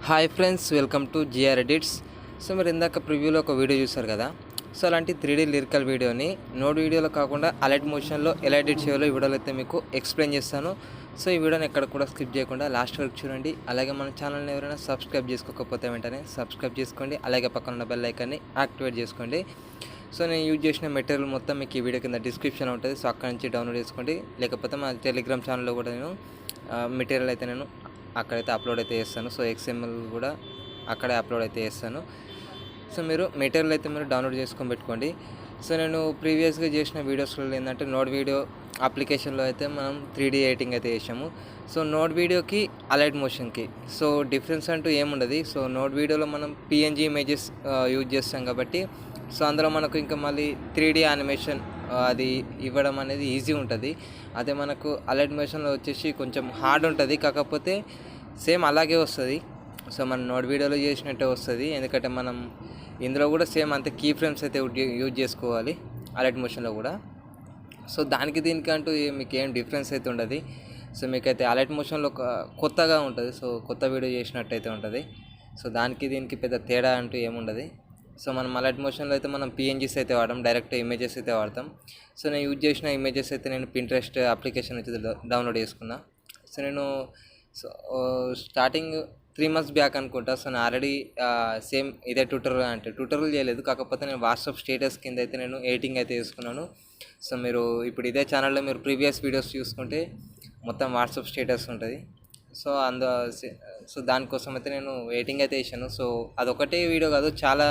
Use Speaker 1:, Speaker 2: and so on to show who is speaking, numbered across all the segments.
Speaker 1: Hi friends, welcome to GR edits. So మీరు ఇందాక ప్రివ్యూలో ఒక వీడియో చూసారు కదా. సో అలాంటి 3D లిరికల్ వీడియోని నోడ్ వీడియోలో కాకుండా అలర్ట్ మోషన్లో ఎలా ఎడిట్ చేయాలో ఈ వీడియోలో అయితే మీకు ఎక్స్ప్లెయిన్ చేస్తాను. సో ఈ వీడియోని ఎక్కడ కూడా స్కిప్ చేయకుండా లాస్ట్ వరకు చూడండి. అలాగే మన ఛానల్ని ఎవరైనా సబ్స్క్రైబ్ చేసుకోకపోతే వెంటనే సబ్స్క్రైబ్ చేసుకోండి. అలాగే పక్కన ఉన్న బెల్ ఐకాన్ని యాక్టివేట్ చేసుకోండి. సో నేను యూజ్ చేసిన మెటీరియల్ మొత్తం మీకు ఈ వీడియో కింద డిస్క్రిప్షన్ ఉంటుంది. సో అక్కడ నుంచి డౌన్లోడ్ చేసుకోండి. లేకపోతే మా టెలిగ్రామ్ ఛానల్లో కూడా నేను మెటీరియల్ అయితే నేను అక్కడైతే అప్లోడ్ అయితే చేస్తాను. సో XML కూడా అక్కడే అప్లోడ్ అయితే చేస్తాను. సో మీరు మెటీరియల్ అయితే మీరు డౌన్లోడ్ చేసుకొని పెట్టుకోండి. సో నేను ప్రీవియస్గా చేసిన వీడియోస్లో ఏంటంటే నోడ్ వీడియో అప్లికేషన్లో అయితే మనం 3D ఎడిటింగ్ అయితే చేసాము. సో నోడ్ వీడియోకి అలర్ట్ మోషన్కి సో డిఫరెన్స్ అంటూ ఏముండదు. సో నోడ్ వీడియోలో మనం PNG ఇమేజెస్ యూజ్ చేస్తాం కాబట్టి సో అందులో మనకు ఇంకా మళ్ళీ 3D యానిమేషన్ అది ఇవ్వడం అనేది ఈజీ ఉంటుంది. అదే మనకు అలర్ట్ మోషన్లో వచ్చేసి కొంచెం హార్డ్ ఉంటుంది. కాకపోతే సేమ్ అలాగే వస్తుంది. సో మనం నోడ్ వీడియోలో చేసినట్టే వస్తుంది. ఎందుకంటే మనం ఇందులో కూడా సేమ్ అంతే కీ ఫ్రేమ్స్ అయితే యూజ్ చేసుకోవాలి అలర్ట్ మోషన్లో కూడా. సో దానికి దీనికి అంటూ మీకు ఏం డిఫరెన్స్ అయితే ఉండదు. సో మీకైతే అలర్ట్ మోషన్లో కొత్తగా ఉంటుంది. సో కొత్త వీడియో చేసినట్టు అయితే ఉంటుంది. సో దానికి దీనికి పెద్ద తేడా అంటూ ఏముండదు. సో మనం అలర్ట్ మోషన్లో అయితే మనం PNGs అయితే వాడడం, డైరెక్ట్ ఇమేజెస్ అయితే వాడతాం. సో నేను యూజ్ చేసిన ఇమేజెస్ అయితే నేను Pinterest అప్లికేషన్ నుంచి డౌన్లోడ్ చేసుకున్నా. సో నేను స్టార్టింగ్ 3 months బ్యాక్ అనుకుంటా. సో నేను ఆల్రెడీ సేమ్ ఇదే ట్యూటోరియల్ చేయలేదు. కాకపోతే నేను వాట్సాప్ స్టేటస్ కింద అయితే నేను ఎడిటింగ్ అయితే చేసుకున్నాను. సో మీరు ఇప్పుడు ఇదే ఛానల్లో మీరు ప్రీవియస్ వీడియోస్ చూసుకుంటే మొత్తం వాట్సాప్ స్టేటస్ ఉంటుంది. సో దానికోసం అయితే నేను ఎడిటింగ్ అయితే చేశాను. సో అదొకటే వీడియో కాదు, చాలా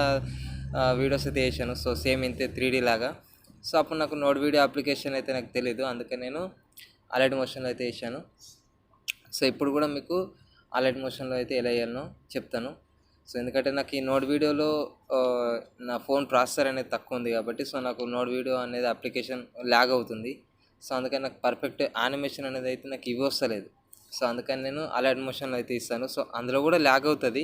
Speaker 1: వీడియోస్ అయితే చేశాను. సో సేమ్ ఇంతే 3D లాగా. సో అప్పుడు నాకు నోడ్ వీడియో అప్లికేషన్ అయితే నాకు తెలీదు, అందుకే నేను అలర్ట్ మోషన్లో అయితే చేశాను. సో ఇప్పుడు కూడా మీకు అలర్ట్ మోషన్లో అయితే ఎలా చేయాలనో చెప్తాను. సో ఎందుకంటే నాకు ఈ నోడ్ వీడియోలో నా ఫోన్ ప్రాసెసర్ అనేది తక్కువ ఉంది కాబట్టి సో నాకు నోడ్ వీడియో అనేది అప్లికేషన్ ల్యాగ్ అవుతుంది. సో అందుకని నాకు పర్ఫెక్ట్ యానిమేషన్ అనేది అయితే నాకు ఇవి వస్తలేదు. సో అందుకని నేను అలర్ట్ మోషన్లో అయితే ఇస్తాను. సో అందులో కూడా ల్యాగ్ అవుతుంది,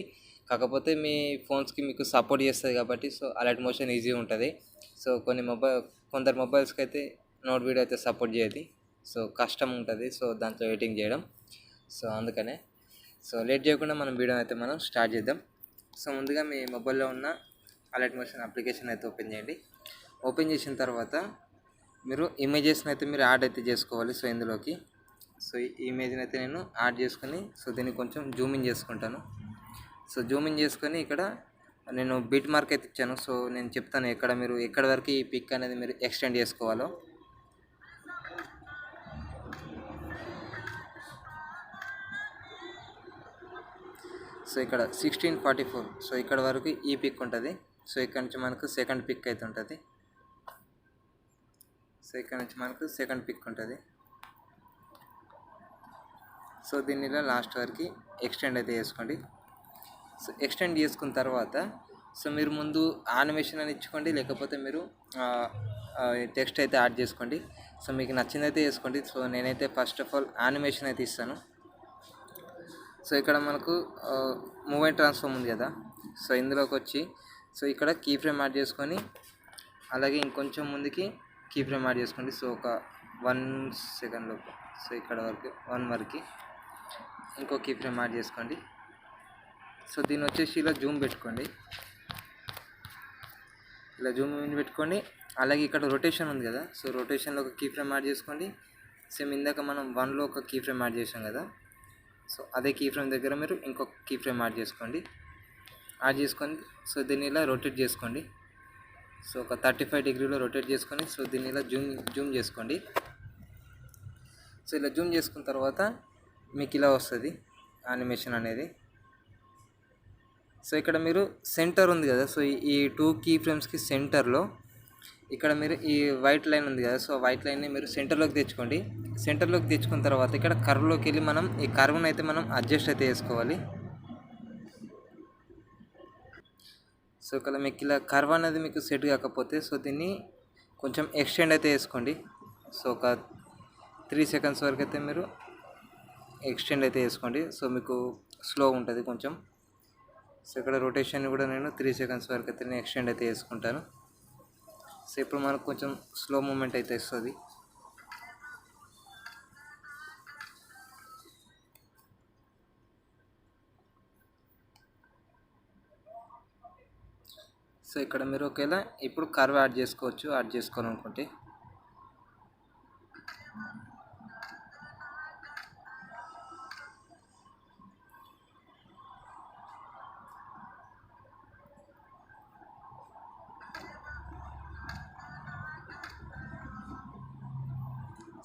Speaker 1: కాకపోతే మీ ఫోన్స్కి మీకు సపోర్ట్ చేస్తుంది కాబట్టి సో అలర్ట్ మోషన్ ఈజీగా ఉంటుంది. సో కొందరు మొబైల్స్కి అయితే నోట్ వీడియో అయితే సపోర్ట్ చేయదు. సో కష్టం ఉంటుంది సో దాంట్లో ఎడిటింగ్ చేయడం. సో అందుకనే సో లేట్ చేయకుండా మనం వీడియో అయితే మనం స్టార్ట్ చేద్దాం. సో ముందుగా మీ మొబైల్లో ఉన్న అలర్ట్ మోషన్ అప్లికేషన్ అయితే ఓపెన్ చేయండి. ఓపెన్ చేసిన తర్వాత మీరు ఇమేజెస్ని అయితే మీరు యాడ్ అయితే చేసుకోవాలి. సో ఇందులోకి సో ఈ ఇమేజ్ని అయితే నేను యాడ్ చేసుకొని సో దీన్ని కొంచెం జూమింగ్ చేసుకుంటాను. సో జూమింగ్ చేసుకొని ఇక్కడ నేను బిట్ మార్క్ అయితే ఇచ్చాను. సో నేను చెప్తాను మీరు ఎక్కడి వరకు ఈ పిక్ అనేది మీరు ఎక్స్టెండ్ చేసుకోవాలో. సో ఇక్కడ 1644 సో ఇక్కడ వరకు ఈ పిక్ ఉంటుంది. సో ఇక్కడ నుంచి మనకు సెకండ్ పిక్ అయితే ఉంటుంది. సో ఇక్కడ నుంచి మనకు సెకండ్ పిక్ ఉంటుంది. సో దీన్ని ఇలా లాస్ట్ వరకు ఎక్స్టెండ్ అయితే చేసుకోండి. సో ఎక్స్టెండ్ చేసుకున్న తర్వాత సో మీరు ముందు యానిమేషన్ అని ఇచ్చుకోండి, లేకపోతే మీరు టెక్స్ట్ అయితే యాడ్ చేసుకోండి. సో మీకు నచ్చిందైతే చేసుకోండి. సో నేనైతే ఫస్ట్ ఆఫ్ ఆల్ యానిమేషన్ అయితే ఇస్తాను. సో ఇక్కడ మనకు మూమెంట్ ట్రాన్స్ఫార్మ్ ఉంది కదా. సో ఇందులోకి వచ్చి సో ఇక్కడ కీ ఫ్రేమ్ యాడ్ చేసుకొని అలాగే ఇంకొంచెం ముందుకి కీ ఫ్రేమ్ యాడ్ చేసుకోండి. సో ఒక 1 second లోపు సో ఇక్కడ వరకు 1 వరకు ఇంకో కీ ఫ్రేమ్ యాడ్ చేసుకోండి. సో దీన్ని వచ్చేసి ఇలా జూమ్ పెట్టుకోండి, ఇలా జూమ్ పెట్టుకోండి. అలాగే ఇక్కడ రొటేషన్ ఉంది కదా. సో రొటేషన్లో ఒక కీ ఫ్రేమ్ యాడ్ చేసుకోండి. సేమ్ ఇందాక మనం 1లో ఒక కీ ఫ్రేమ్ యాడ్ చేసాం కదా. సో అదే కీ ఫ్రేమ్ దగ్గర మీరు ఇంకొక కీ ఫ్రేమ్ యాడ్ చేసుకోండి. సో దీన్ని ఇలా రొటేట్ చేసుకోండి. సో ఒక 35 degrees రొటేట్ చేసుకొని సో దీన్ని ఇలా జూమ్ చేసుకోండి. సో ఇలా జూమ్ చేసుకున్న తర్వాత మీకు ఇలా వస్తుంది యానిమేషన్ అనేది. సో ఇక్కడ మీరు సెంటర్ ఉంది కదా. సో ఈ 2 కీ ఫ్రేమ్స్కి సెంటర్లో ఇక్కడ మీరు ఈ వైట్ లైన్ ఉంది కదా. సో వైట్ లైన్ని మీరు సెంటర్లోకి తెచ్చుకోండి. సెంటర్లోకి తెచ్చుకున్న తర్వాత ఇక్కడ కర్వ్లోకి వెళ్ళి మనం ఈ కర్వ్ని అయితే మనం అడ్జస్ట్ అయితే చేసుకోవాలి. సో ఇక్కడ మీకు ఇలా కర్వ్ అనేది మీకు సెట్ కాకపోతే సో దీన్ని కొంచెం ఎక్స్టెండ్ అయితే చేసుకోండి. సో ఒక 3 seconds వరకు అయితే మీరు ఎక్స్టెండ్ అయితే చేసుకోండి. సో మీకు స్లో ఉంటుంది కొంచెం. సో ఇక్కడ రొటేషన్ కూడా నేను 3 seconds వరకు అయితే నేను ఎక్స్టెండ్ అయితే చేసుకుంటాను. సో ఇప్పుడు మనకు కొంచెం స్లో మూమెంట్ అయితే వస్తుంది. సో ఇక్కడ మీరు ఒకవేళ ఇప్పుడు కర్వ్ యాడ్ చేసుకోవాలనుకుంటే.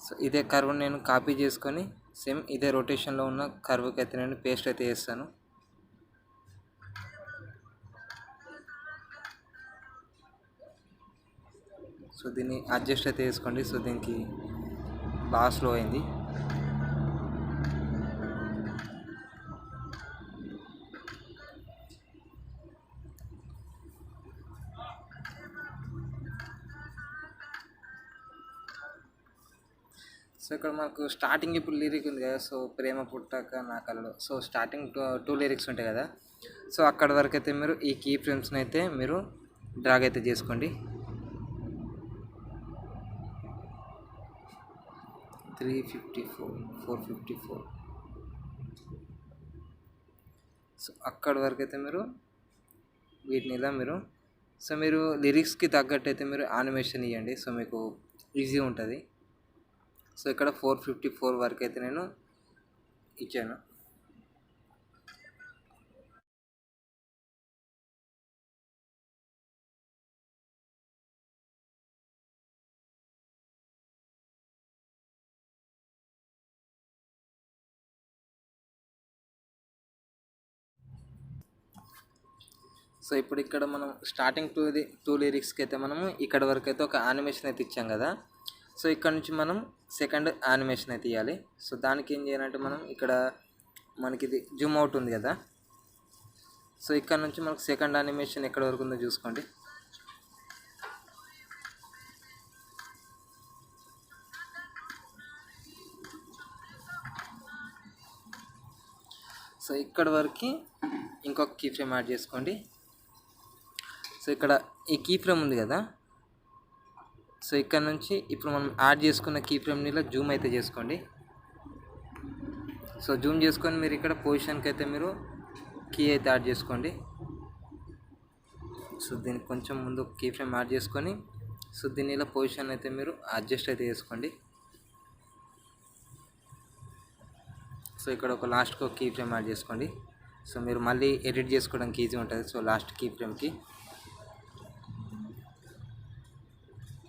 Speaker 1: సో ఇదే కర్వ్ నేను కాపీ చేసుకొని సేమ్ ఇదే రొటేషన్లో ఉన్న కర్వ్కి అయితే నేను పేస్ట్ అయితే చేస్తాను. సో దీన్ని అడ్జస్ట్ అయితే చేసుకోండి. సో దీనికి బాగా స్లో అయింది. సో ఇక్కడ మనకు స్టార్టింగ్ ఇప్పుడు లిరిక్ ఉంది కదా, సో ప్రేమ పుట్టాక నా కలలో. సో స్టార్టింగ్ టూ లిరిక్స్ ఉంటాయి కదా, సో అక్కడి వరకు అయితే మీరు ఈ కీ ఫ్రేమ్స్ని అయితే మీరు డ్రాగ్ అయితే చేసుకోండి. 354, 454. సో అక్కడి వరకు అయితే మీరు వీటిని ఇలా మీరు లిరిక్స్కి తగ్గట్టు అయితే మీరు యానిమేషన్ ఇవ్వండి. సో మీకు ఈజీ ఉంటుంది. సో ఇక్కడ 454 వరకు అయితే నేను ఇచ్చాను. సో ఇప్పుడు ఇక్కడ మనం స్టార్టింగ్ టూ లిరిక్స్కి అయితే మనము ఇక్కడ వరకు అయితే ఒక యానిమేషన్ అయితే ఇచ్చాం కదా. సో ఇక్కడ నుంచి మనం సెకండ్ యానిమేషన్ అయితే ఇవ్వాలి. సో దానికి ఏం చేయాలంటే మనం ఇక్కడ మనకి ఇది జూమ్ అవుట్ ఉంది కదా, సో ఇక్కడ నుంచి మనకు సెకండ్ యానిమేషన్ ఎక్కడ వరకు ఉందో చూసుకోండి. సో ఇక్కడ వరకు ఇంకొక కీ ఫ్రేమ్ యాడ్ చేసుకోండి. సో ఇక్కడ ఈ కీ ఫ్రేమ్ ఉంది కదా, సో ఇక్కడ నుంచి ఇప్పుడు మనం యాడ్ చేసుకున్న కీ ఫ్రేమ్ని ఇలా జూమ్ అయితే చేసుకోండి. సో జూమ్ చేసుకొని మీరు ఇక్కడ పొజిషన్కి అయితే మీరు కీ అయితే యాడ్ చేసుకోండి. సో దీనికి కొంచెం ముందు కీ ఫ్రేమ్ యాడ్ చేసుకొని సో దీన్ని ఇలా పొజిషన్ అయితే మీరు అడ్జస్ట్ అయితే చేసుకోండి. సో ఇక్కడ ఒక లాస్ట్కి ఒక కీ ఫ్రేమ్ యాడ్ చేసుకోండి. సో మీరు మళ్ళీ ఎడిట్ చేసుకోవడానికి ఈజీ ఉంటుంది. సో లాస్ట్ కీ ఫ్రేమ్కి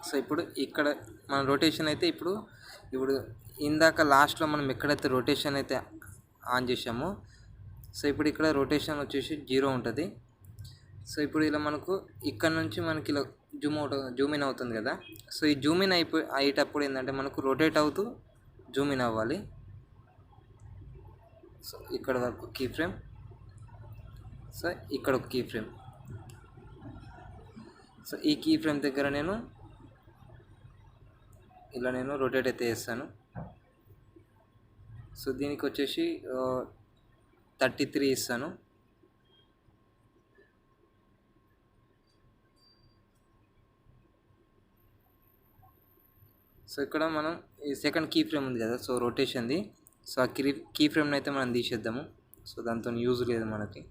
Speaker 1: సో ఇప్పుడు ఇక్కడ మన రొటేషన్ అయితే ఇప్పుడు ఇందాక లాస్ట్లో మనం ఎక్కడైతే రొటేషన్ అయితే ఆన్ చేసామో సో ఇప్పుడు ఇక్కడ రొటేషన్ వచ్చేసి 0 ఉంటుంది. సో ఇప్పుడు ఇలా మనకు ఇక్కడ నుంచి మనకి ఇలా జూమ్ ఇన్ అవుతుంది కదా. సో ఈ జూమ్ ఇన్ అయ్యేటప్పుడు ఏంటంటే మనకు రొటేట్ అవుతూ జూమ్ ఇన్ అవ్వాలి. సో ఇక్కడ వరకు కీ ఫ్రేమ్, సో ఇక్కడ ఒక కీ ఫ్రేమ్. సో ఈ కీ ఫ్రేమ్ దగ్గర నేను రొటేట్ అయితే చేస్తాను. సో దీనికి వచ్చేసి 33 ఇస్తాను. సో ఇక్కడ మనం ఈ సెకండ్ కీ ఫ్రేమ్ ఉంది కదా, సో రొటేషన్ది. సో ఆ కీ ఫ్రేమ్ని అయితే మనం తీసేద్దాము. సో దాంతో యూజ్ లేదు మనకి.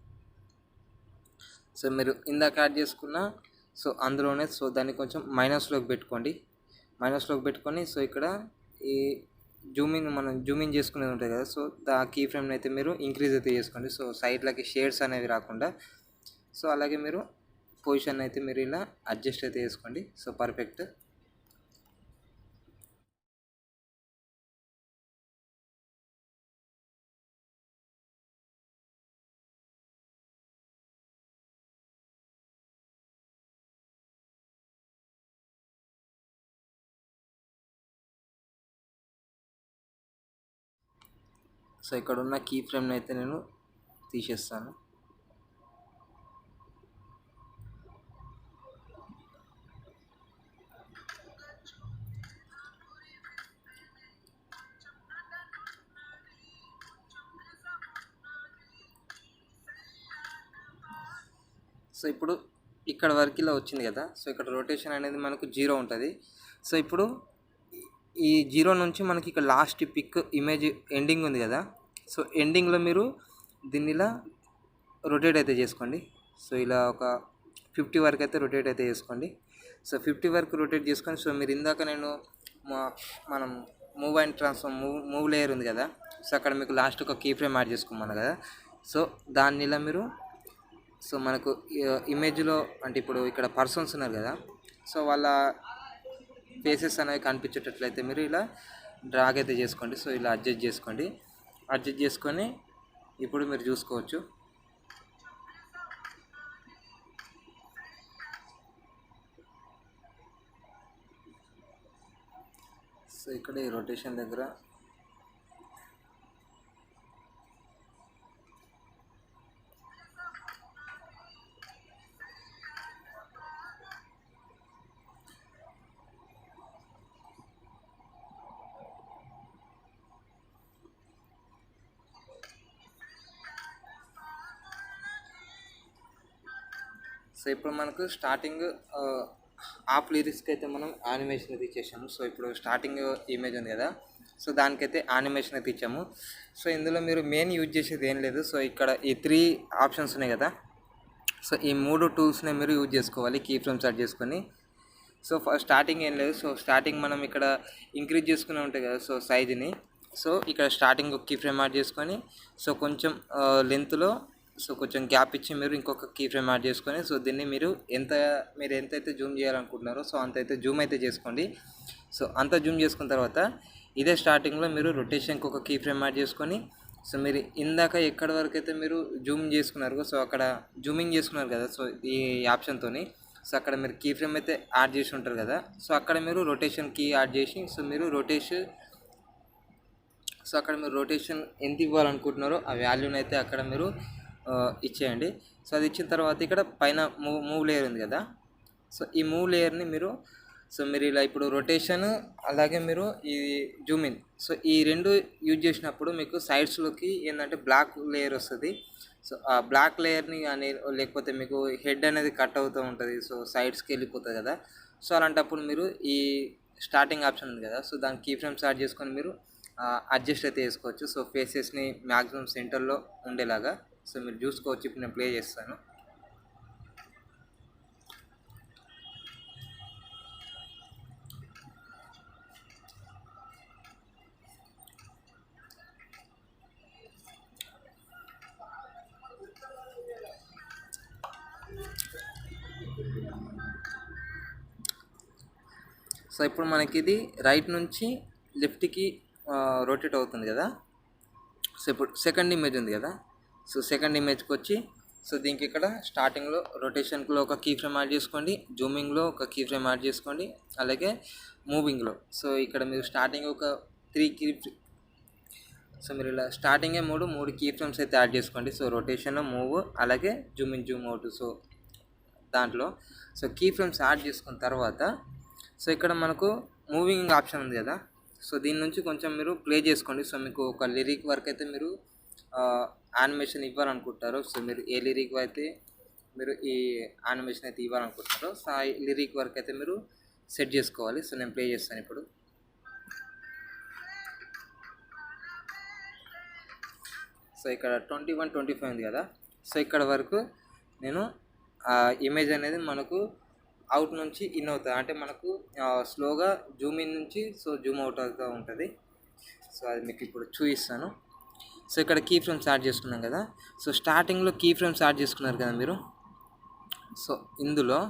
Speaker 1: సో మీరు ఇందాక యాడ్ చేసుకున్న సో అందులోనే సో దాన్ని కొంచెం మైనస్లోకి పెట్టుకొని సో ఇక్కడ ఈ మనం జూమింగ్ చేసుకునేది ఉంటుంది కదా, సో ఆ కీ ఫ్రేమ్ని అయితే మీరు ఇంక్రీజ్ అయితే చేసుకోండి. సో సైడ్లకి షేడ్స్ అనేవి రాకుండా. సో అలాగే మీరు పొజిషన్ అయితే మీరు ఇలా అడ్జస్ట్ అయితే చేసుకోండి. So perfect. సో ఇక్కడ ఉన్న కీ ఫ్రేమ్ని అయితే నేను తీసేస్తాను. సో ఇప్పుడు ఇక్కడ వరకు ఇలా వచ్చింది కదా. సో ఇక్కడ రొటేషన్ అనేది మనకు 0 ఉంటుంది. సో ఇప్పుడు ఈ 0 నుంచి మనకి ఇక్కడ లాస్ట్ పిక్ ఇమేజ్ ఎండింగ్ ఉంది కదా. సో ఎండింగ్లో మీరు దీన్ని ఇలా రొటేట్ అయితే చేసుకోండి. సో ఇలా ఒక 50 వరకు అయితే రొటేట్ అయితే చేసుకోండి. సో 50 వరకు రొటేట్ చేసుకొని, సో మీరు ఇందాక నేను మనం move and transform move layer ఉంది కదా, సో అక్కడ మీకు లాస్ట్ ఒక కీ ఫ్రేమ్ యాడ్ చేసుకోమన్నా కదా, సో దాన్ని ఇలా మీరు, సో మనకు ఇమేజ్లో అంటే ఇప్పుడు ఇక్కడ పర్సన్స్ ఉన్నారు కదా, సో వాళ్ళ ఫేసెస్ అనేవి కనిపించేటట్లయితే మీరు ఇలా డ్రాగ్ అయితే చేసుకోండి. సో ఇలా అడ్జస్ట్ చేసుకోండి. అడ్జస్ట్ చేసుకొని ఇప్పుడు మీరు చూసుకోవచ్చు. సో ఇక్కడ ఈ రొటేషన్ దగ్గర సో ఇప్పుడు మనకు స్టార్టింగ్ ఆఫ్ లిరిక్స్కి అయితే మనం యానిమేషన్ అయితే ఇచ్చేసాము. సో ఇప్పుడు స్టార్టింగ్ ఇమేజ్ ఉంది కదా, సో దానికైతే యానిమేషన్ అయితే ఇచ్చాము. సో ఇందులో మీరు మెయిన్ యూజ్ చేసేది ఏం లేదు. సో ఇక్కడ ఈ 3 ఆప్షన్స్ ఉన్నాయి కదా, సో ఈ 3 టూల్స్ని మీరు యూజ్ చేసుకోవాలి కీ ఫ్రేమ్ సెట్ చేసుకొని. సో స్టార్టింగ్ ఏం లేదు. సో స్టార్టింగ్ మనం ఇక్కడ ఇంక్రీజ్ చేసుకునే ఉంటాయి కదా, సో సైజుని, సో ఇక్కడ స్టార్టింగ్ ఒక కీ ఫ్రేమ్ యాడ్ చేసుకొని, సో కొంచెం లెంత్లో సో కొంచెం గ్యాప్ ఇచ్చి మీరు ఇంకొక కీ ఫ్రేమ్ యాడ్ చేసుకొని, సో దీన్ని మీరు ఎంతైతే జూమ్ చేయాలనుకుంటున్నారో సో అంతైతే జూమ్ అయితే చేసుకోండి. సో అంత జూమ్ చేసుకున్న తర్వాత ఇదే స్టార్టింగ్లో మీరు రొటేషన్కి ఒక కీ ఫ్రేమ్ యాడ్ చేసుకొని, సో మీరు ఇందాక ఎక్కడి వరకు అయితే మీరు జూమ్ చేసుకున్నారు, సో అక్కడ జూమింగ్ చేసుకున్నారు కదా, సో ఈ ఆప్షన్తో, సో అక్కడ మీరు కీ ఫ్రేమ్ అయితే యాడ్ చేసి ఉంటారు కదా, సో అక్కడ మీరు రొటేషన్ కీ యాడ్ చేసి, సో మీరు అక్కడ మీరు రొటేషన్ ఎంత ఇవ్వాలనుకుంటున్నారో ఆ వాల్యూని అయితే అక్కడ మీరు ఇచ్చేయండి. సో అది ఇచ్చిన తర్వాత ఇక్కడ పైన మూవ్ లేయర్ ఉంది కదా, సో ఈ మూవ్ లేయర్ని మీరు, సో మీరు ఇలా ఇప్పుడు రొటేషన్ అలాగే మీరు ఈ జూమ్ ఇన్, సో ఈ 2 యూజ్ చేసినప్పుడు మీకు సైడ్స్లోకి ఏంటంటే బ్లాక్ లేయర్ వస్తుంది. సో ఆ బ్లాక్ లేయర్ని కానీ లేకపోతే మీకు హెడ్ అనేది కట్ అవుతూ ఉంటుంది, సో సైడ్స్కి వెళ్ళిపోతుంది కదా, సో అలాంటప్పుడు మీరు ఈ స్టార్టింగ్ ఆప్షన్ ఉంది కదా, సో దానికి కీ ఫ్రేమ్ స్టార్ట్ చేసుకొని మీరు అడ్జస్ట్ అయితే చేసుకోవచ్చు. సో ఫేసెస్ని మ్యాక్సిమం సెంటర్లో ఉండేలాగా, సో మీరు చూసుకోవచ్చు. ఇప్పుడు నేను ప్లే చేస్తాను. సో ఇప్పుడు మనకి ఇది రైట్ నుంచి లెఫ్ట్కి రొటేట్ అవుతుంది కదా. సో ఇప్పుడు సెకండ్ ఇమేజ్ ఉంది కదా, సో సెకండ్ ఇమేజ్కి వచ్చి, సో దీనికి ఇక్కడ స్టార్టింగ్లో రొటేషన్లో ఒక కీ ఫ్రేమ్ యాడ్ చేసుకోండి, జూమింగ్లో ఒక కీ ఫ్రేమ్ యాడ్ చేసుకోండి, అలాగే మూవింగ్లో. సో ఇక్కడ మీరు స్టార్టింగ్ ఒక 3 కీ, సో మీరు ఇలా స్టార్టింగే 3 కీ ఫ్రేమ్స్ అయితే యాడ్ చేసుకోండి. సో రొటేషన్, మూవ్, అలాగే Zoom in, Zoom out. So దాంట్లో సో కీ ఫ్రేమ్స్ యాడ్ చేసుకున్న తర్వాత, సో ఇక్కడ మనకు మూవింగ్ ఆప్షన్ ఉంది కదా, సో దీని నుంచి కొంచెం మీరు ప్లే చేసుకోండి. సో మీకు ఒక లిరిక్ వరకు అయితే మీరు యానిమేషన్ ఇవ్వాలనుకుంటారు, సో మీరు ఏ లిరిక్ అయితే మీరు ఈ యానిమేషన్ అయితే ఇవ్వాలనుకుంటున్నారో, సో ఆ లిరిక్ వరకు అయితే మీరు సెట్ చేసుకోవాలి. సో నేను ప్లే చేస్తాను ఇప్పుడు. సో ఇక్కడ 21, 25 ఉంది కదా, సో ఇక్కడ వరకు నేను ఇమేజ్ అనేది మనకు అవుట్ నుంచి ఇన్ అవుతుంది, అంటే మనకు స్లోగా జూమ్ ఇన్ నుంచి సో జూమ్ అవుట్ అవుతూ ఉంటుంది. సో అది మీకు ఇప్పుడు చూపిస్తాను. సో ఇక్కడ కీ ఫ్రేమ్స్ యాడ్ చేసుకున్నాం కదా, సో స్టార్టింగ్లో కీ ఫ్రేమ్స్ యాడ్ చేసుకున్నారు కదా మీరు, సో ఇందులో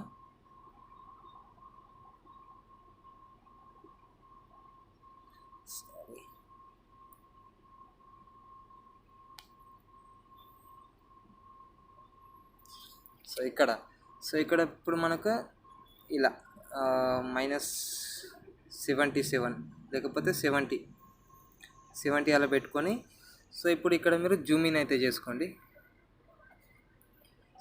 Speaker 1: సో ఇక్కడ ఇప్పుడు మనకు ఇలా -77 లేకపోతే 70 అలా పెట్టుకొని, సో ఇప్పుడు ఇక్కడ మీరు జూమ్ ఇన్ అయితే చేసుకోండి.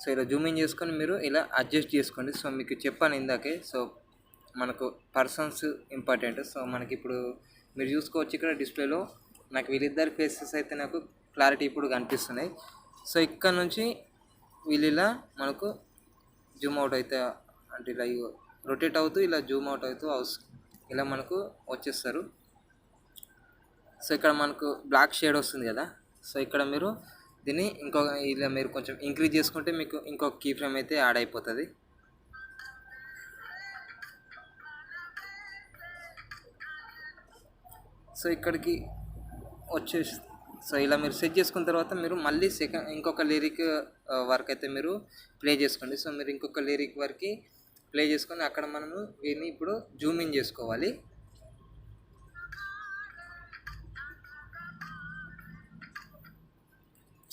Speaker 1: సో ఇలా జూమ్ ఇన్ చేసుకొని మీరు ఇలా అడ్జస్ట్ చేసుకోండి. సో మీకు చెప్పాను ఇందాకే, సో మనకు పర్సన్స్ ఇంపార్టెంట్. సో మనకి ఇప్పుడు మీరు చూసుకోవచ్చు ఇక్కడ డిస్ప్లేలో నాకు వీళ్ళిద్దరి ఫేసెస్ అయితే నాకు క్లారిటీ ఇప్పుడు కనిపిస్తున్నాయి. సో ఇక్కడ నుంచి వీళ్ళు ఇలా మనకు జూమ్ అవుట్ అయితే, అంటే ఇలా రొటేట్ అవుతూ ఇలా జూమ్ అవుట్ అవుతూ ఇలా మనకు వచ్చేస్తారు. సో ఇక్కడ మనకు బ్లాక్ షేడ్ వస్తుంది కదా, సో ఇక్కడ మీరు దీన్ని ఇలా మీరు కొంచెం ఇంక్రీజ్ చేసుకుంటే మీకు ఇంకొక కీ ఫ్రేమ్ అయితే యాడ్ అయిపోతుంది. సో ఇక్కడికి వచ్చేసి సో ఇలా మీరు సెట్ చేసుకున్న తర్వాత మీరు మళ్ళీ ఇంకొక లిరిక్ వర్క్ అయితే మీరు ప్లే చేసుకోండి. సో మీరు ఇంకొక లిరిక్ వరకు ప్లే చేసుకొని అక్కడ మనము వీటిని ఇప్పుడు జూమ్ ఇన్ చేసుకోవాలి.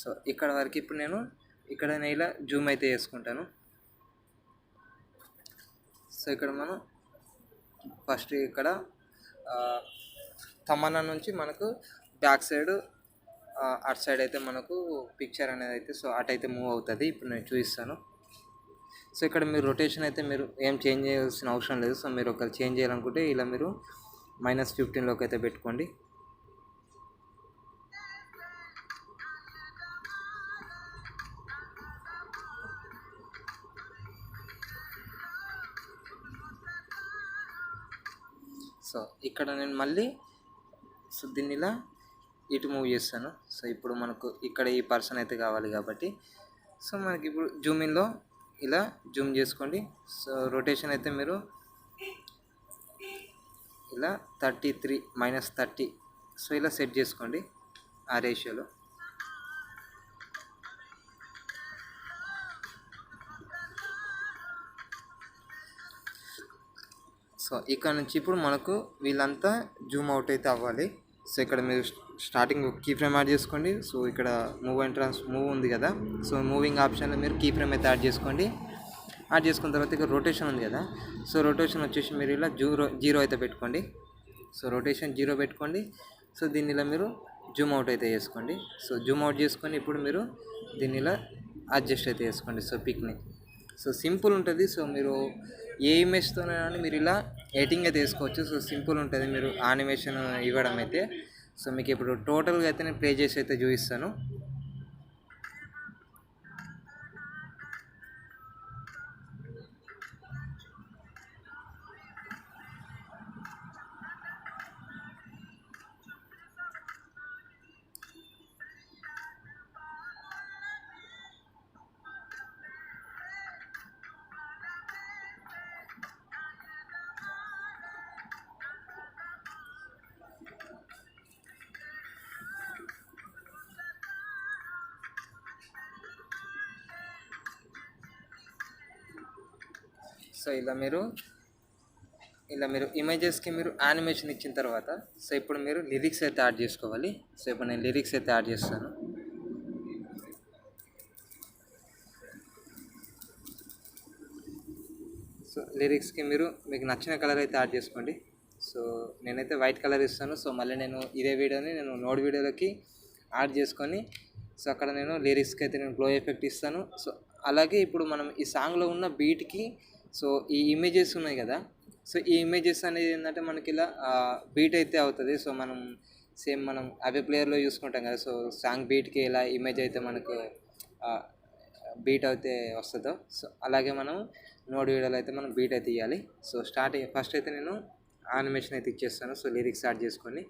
Speaker 1: సో ఇక్కడ వరకు ఇప్పుడు నేను ఇలా జూమ్ అయితే చేసుకుంటాను. సో ఇక్కడ మనం ఫస్ట్ ఇక్కడ తమన్నా నుంచి మనకు బ్యాక్ సైడ్ అటు సైడ్ అయితే మనకు పిక్చర్ అనేది అయితే సో అటైతే మూవ్ అవుతుంది. ఇప్పుడు నేను చూపిస్తాను. సో ఇక్కడ మీరు రొటేషన్ అయితే మీరు ఏం చేంజ్ చేయాల్సిన అవసరం లేదు. సో మీరు ఒకవేళ చేంజ్ చేయాలనుకుంటే ఇలా మీరు -15లోకి అయితే పెట్టుకోండి. సో ఇక్కడ నేను మళ్ళీ సో దీన్ని ఇలా ఇటు మూవ్ చేస్తాను. సో ఇప్పుడు మనకు ఇక్కడ ఈ పర్సన్ అయితే కావాలి కాబట్టి సో మనకి ఇప్పుడు జూమ్ ఇన్లో ఇలా జూమ్ చేసుకోండి. సో రొటేషన్ అయితే మీరు ఇలా 33 -30 సో ఇలా సెట్ చేసుకోండి ఆ రేషియోలో. సో ఇక్కడ నుంచి ఇప్పుడు మనకు వీళ్ళంతా జూమ్ అవుట్ అయితే అవ్వాలి. సో ఇక్కడ మీరు స్టార్టింగ్ కీ ఫ్రేమ్ యాడ్ చేసుకోండి. సో ఇక్కడ మూవ్ అండ్ మూవ్ ఉంది కదా, సో మూవింగ్ ఆప్షన్లో మీరు కీ ఫ్రేమ్ అయితే యాడ్ చేసుకోండి. యాడ్ చేసుకున్న తర్వాత ఇక్కడ రొటేషన్ ఉంది కదా, సో రొటేషన్ వచ్చేసి మీరు ఇలా 0 అయితే పెట్టుకోండి. సో రొటేషన్ 0 పెట్టుకోండి. సో దీన్ని ఇలా మీరు జూమ్ అవుట్ అయితే చేసుకోండి. సో జూమ్ అవుట్ చేసుకొని ఇప్పుడు మీరు దీన్ని ఇలా అడ్జస్ట్ అయితే చేసుకోండి. సో పిక్ని సో సింపుల్ ఉంటుంది. సో మీరు ఏ ఇమేజ్తోనైనా మీరు ఇలా ఎడిటింగ్ అయితే వేసుకోవచ్చు. సో సింపుల్ ఉంటుంది మీరు యానిమేషన్ ఇవ్వడం అయితే. సో మీకు ఇప్పుడు టోటల్గా అయితే నేను ప్లే చేసి అయితే చూపిస్తాను. సో ఇలా మీరు ఇమేజెస్కి మీరు యానిమేషన్ ఇచ్చిన తర్వాత సో ఇప్పుడు మీరు లిరిక్స్ అయితే యాడ్ చేసుకోవాలి. సో ఇప్పుడు నేను లిరిక్స్ అయితే యాడ్ చేస్తాను. సో లిరిక్స్కి మీకు నచ్చిన కలర్ అయితే యాడ్ చేసుకోండి. సో నేనైతే వైట్ కలర్ ఇస్తాను. సో మళ్ళీ నేను ఇదే వీడియోని నోడ్ వీడియోలోకి యాడ్ చేసుకొని సో అక్కడ నేను లిరిక్స్కి అయితే నేను గ్లో ఎఫెక్ట్ ఇస్తాను. సో అలాగే ఇప్పుడు మనం ఈ సాంగ్లో ఉన్న బీట్కి సో ఈ ఇమేజెస్ ఉన్నాయి కదా, సో ఈ ఇమేజెస్ అనేది ఏంటంటే మనకి ఇలా బీట్ అయితే అవుతుంది. సో మనం సేమ్ మనం అవే ప్లేయర్లో చూసుకుంటాం కదా, సో సాంగ్ బీట్కి ఎలా ఇమేజ్ అయితే మనకు బీట్ అయితే వస్తుందో సో అలాగే మనం నోడ్ వీడియోలో అయితే మనం బీట్ అయితే ఇవ్వాలి. సో ఫస్ట్ అయితే నేను యానిమేషన్ అయితే ఇచ్చేస్తాను. సో లిరిక్స్ స్టార్ట్ చేసుకొని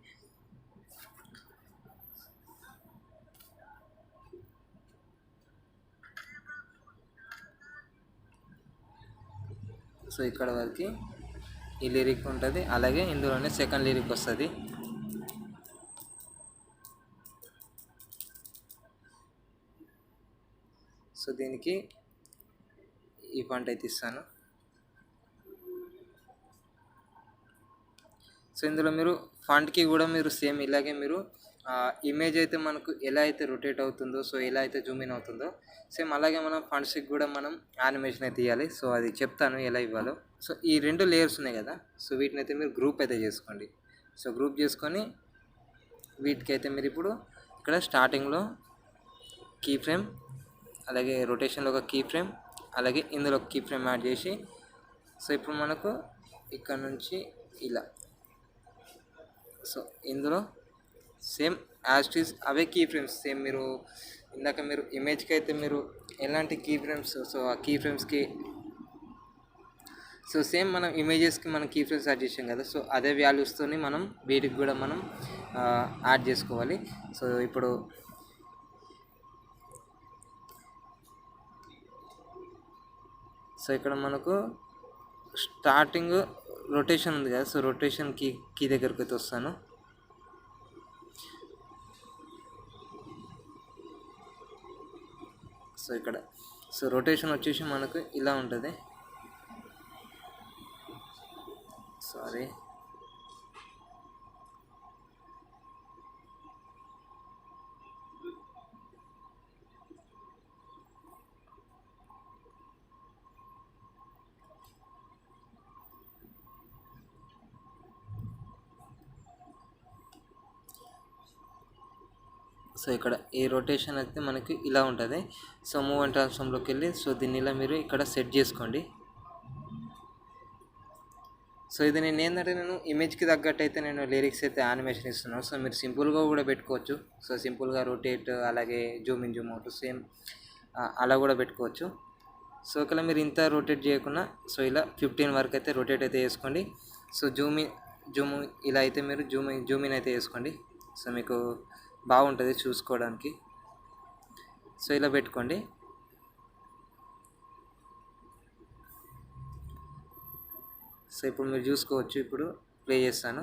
Speaker 1: సో ఇక్కడ వరకు ఈ లిరిక్ ఉంటుంది. అలాగే ఇందులోనే సెకండ్ లిరిక్ వస్తుంది. సో దీనికి ఈ ఫాంట్ అయితే ఇస్తాను. సో ఇందులో మీరు ఫాంట్కి కూడా మీరు సేమ్ ఇలాగే మీరు ఇమేజ్ అయితే మనకు ఎలా అయితే రొటేట్ అవుతుందో సో ఎలా అయితే జూమ్ ఇన్ అవుతుందో సేమ్ అలాగే మనం ఫాంట్స్కి కూడా మనం యానిమేషన్ అయితే ఇవ్వాలి. సో అది చెప్తాను ఎలా ఇవ్వాలో. సో ఈ 2 లేయర్స్ ఉన్నాయి కదా, సో వీటిని అయితే మీరు గ్రూప్ అయితే చేసుకోండి. సో గ్రూప్ చేసుకొని వీటికైతే మీరు ఇప్పుడు ఇక్కడ స్టార్టింగ్లో కీ ఫ్రేమ్, అలాగే రొటేషన్లో ఒక కీ ఫ్రేమ్, అలాగే ఇందులో ఒక కీ ఫ్రేమ్ యాడ్ చేసి సో ఇప్పుడు మనకు ఇక్కడ నుంచి ఇలా సో ఇందులో సేమ్ యాజ్ ఇట్ ఈజ్ అవే కీ ఫ్రేమ్స్ సేమ్ మీరు ఇందాక మీరు ఇమేజ్కి అయితే మీరు ఎలాంటి కీ ఫ్రేమ్స్ సో ఆ కీ ఫ్రేమ్స్కి సో సేమ్ మనం ఇమేజెస్కి మనం కీ ఫ్రేమ్స్ యాడ్ చేసాం కదా, సో అదే వాల్యూస్తో మనం వీటికి కూడా మనం యాడ్ చేసుకోవాలి. సో ఇప్పుడు సో ఇక్కడ మనకు స్టార్టింగ్ రొటేషన్ ఉంది కదా, సో రొటేషన్ కీ దగ్గరికి అయితే వస్తాను. సో ఇక్కడ సో రొటేషన్ వచ్చేసి మనకు ఇలా ఉంటుంది. సారీ, సో ఇక్కడ ఈ రొటేషన్ అయితే మనకి ఇలా ఉంటుంది. సో మూవ్ అండ్ ట్రాన్స్ఫార్మ్లోకి వెళ్ళి సో దీన్ని ఇలా మీరు ఇక్కడ సెట్ చేసుకోండి. సో ఇది నేను ఏంటంటే నేను ఇమేజ్కి తగ్గట్టు అయితే నేను లిరిక్స్ అయితే యానిమేషన్ ఇస్తున్నాను. సో మీరు సింపుల్గా కూడా పెట్టుకోవచ్చు. సో సింపుల్గా రొటేట్ అలాగే Zoom in Zoom out same అలా కూడా పెట్టుకోవచ్చు. సో ఇక్కడ మీరు ఇంత రొటేట్ చేయకుండా సో ఇలా 15 వరకు అయితే రొటేట్ అయితే చేసుకోండి. సో జూమ్ ఇలా అయితే మీరు జూమ్ ఇన్ అయితే చేసుకోండి. సో మీకు బాగుంటుంది చూసుకోవడానికి. సో ఇలా పెట్టుకోండి. సో ఇప్పుడు మీరు చూసుకోవచ్చు. ఇప్పుడు ప్లే చేస్తాను.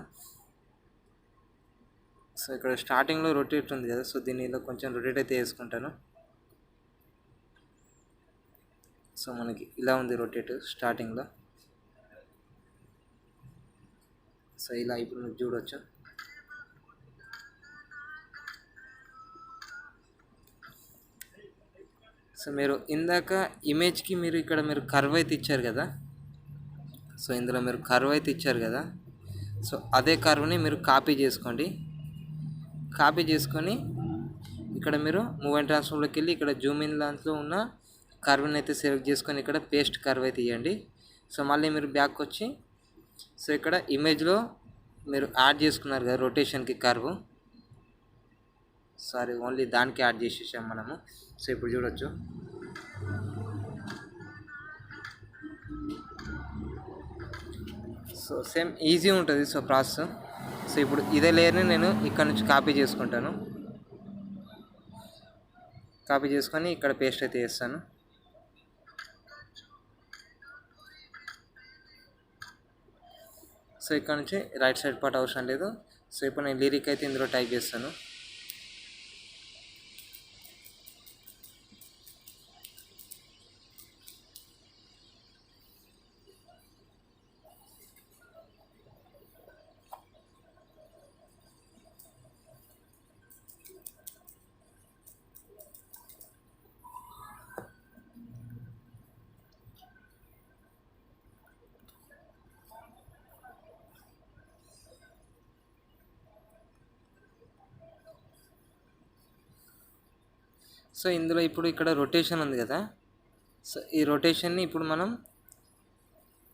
Speaker 1: సో ఇక్కడ స్టార్టింగ్లో రొటేట్ ఉంది కదా, సో దీన్ని ఇలా కొంచెం రొటేట్ అయితే చేసుకుంటాను. సో మనకి ఇలా ఉంది రొటేట్ స్టార్టింగ్లో. సో ఇలా ఇప్పుడు మీరు చూడవచ్చు. సో మీరు ఇందాక ఇమేజ్కి మీరు ఇక్కడ మీరు కర్వ్ అయితే ఇచ్చారు కదా, సో ఇందులో మీరు కర్వ్ అయితే ఇచ్చారు కదా, సో అదే కర్వ్ని మీరు కాపీ చేసుకోండి. కాపీ చేసుకొని ఇక్కడ మీరు మూవ్ అండ్ ట్రాన్స్ఫార్మ్లోకి వెళ్ళి ఇక్కడ జూమ్ ఇన్ దాంట్లో ఉన్న కర్వ్ని అయితే సెలెక్ట్ చేసుకొని ఇక్కడ పేస్ట్ కర్వ్ అయితే ఇవ్వండి. సో మళ్ళీ మీరు బ్యాక్ వచ్చి సో ఇక్కడ ఇమేజ్లో మీరు యాడ్ చేసుకున్నారు కదా రొటేషన్కి కర్వ్, సారీ ఓన్లీ దానికి యాడ్ చేసేసాం మనము. సో ఇప్పుడు చూడొచ్చు. సో సేమ్ ఈజీ ఉంటుంది సో ప్రాసెస్. సో ఇప్పుడు ఇదే లేయర్ని నేను ఇక్కడ నుంచి కాపీ చేసుకుంటాను. కాపీ చేసుకొని ఇక్కడ పేస్ట్ అయితే చేస్తాను. సో ఇక్కడ నుంచి రైట్ సైడ్ పార్ట్ అవసరం లేదు. సో ఇప్పుడు నేను లిరిక్ అయితే ఇందులో టైప్ చేస్తాను. సో ఇందులో ఇప్పుడు ఇక్కడ రొటేషన్ ఉంది కదా, సో ఈ రొటేషన్ని ఇప్పుడు మనం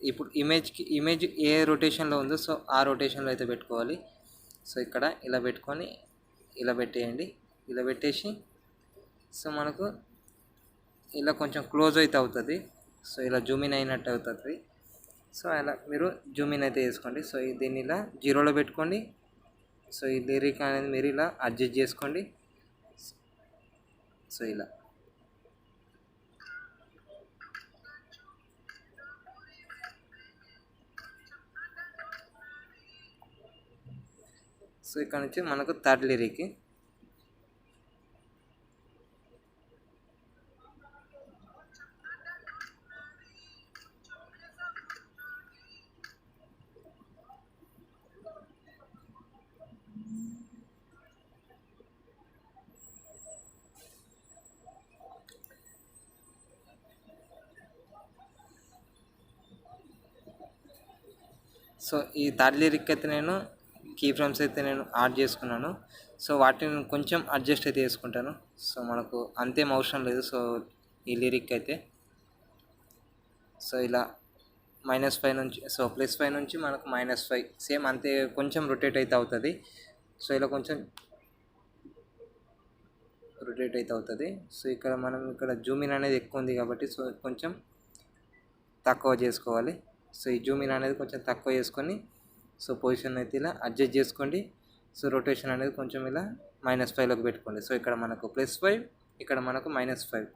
Speaker 1: ఇప్పుడు ఇమేజ్ ఏ రొటేషన్లో ఉందో సో ఆ రొటేషన్లో అయితే పెట్టుకోవాలి. సో ఇక్కడ ఇలా పెట్టుకొని ఇలా పెట్టేయండి. ఇలా పెట్టేసి సో మనకు ఇలా కొంచెం క్లోజ్ అయితే అవుతుంది. సో ఇలా జూమ్ ఇన్ అయినట్టు అవుతుంది. సో అలా మీరు జూమ్ ఇన్ అయితే చేసుకోండి. సో దీన్ని ఇలా 0లో పెట్టుకోండి. సో ఈ లిరిక్ అనేది మీరు ఇలా అడ్జస్ట్ చేసుకోండి. సో ఇలా సో ఇక్కడ నుంచి మనకు థర్డ్ లిరిక్. సో ఈ థర్డ్ లిరిక్ అయితే నేను కీ ఫ్రేమ్స్ అయితే నేను యాడ్ చేసుకున్నాను. సో వాటిని కొంచెం అడ్జస్ట్ అయితే చేసుకుంటాను. సో మనకు అంతేం అవసరం లేదు. సో ఈ లిరిక్ అయితే సో ఇలా -5 నుంచి సో +5 నుంచి మనకు -5 సేమ్ అంతే కొంచెం రొటేట్ అయితే అవుతుంది. సో ఇలా కొంచెం రొటేట్ అయితే అవుతుంది. సో ఇక్కడ మనం ఇక్కడ జూమ్ ఇన్ అనేది ఎక్కువ ఉంది కాబట్టి సో కొంచెం తక్కువ చేసుకోవాలి. సో ఈ జూమ్ ఇన్ అనేది కొంచెం తక్కువ చేసుకొని సో పొజిషన్ అయితే ఇలా అడ్జస్ట్ చేసుకోండి. సో రొటేషన్ అనేది కొంచెం ఇలా -5లోకి పెట్టుకోండి. సో ఇక్కడ మనకు +5, ఇక్కడ మనకు -5.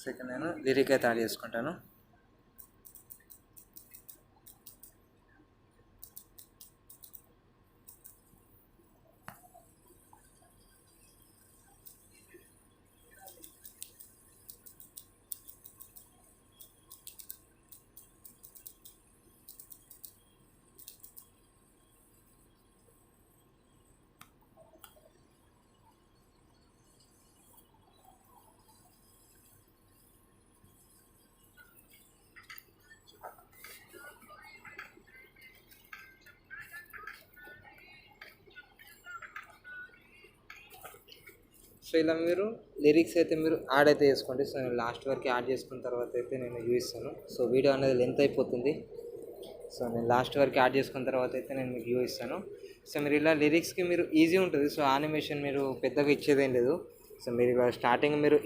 Speaker 1: సో ఇక్కడ నేను లిరిక్ అయితే యాడ్ చేసుకుంటాను. సో ఇలా మీరు లిరిక్స్ అయితే మీరు యాడ్ అయితే చేసుకోండి. సో నేను లాస్ట్ వరకు యాడ్ చేసుకున్న తర్వాత అయితే నేను చూపిస్తాను. సో వీడియో అనేది లెంత్ అయిపోతుంది. సో నేను లాస్ట్ వరకు యాడ్ చేసుకున్న తర్వాత అయితే నేను మీకు చూపిస్తాను. సో మీరు ఇలా లిరిక్స్కి మీరు ఈజీ ఉంటుంది. సో యానిమేషన్ మీరు పెద్దగా ఇచ్చేదేం లేదు. సో మీరు ఇలా స్టార్టింగ్ మీరు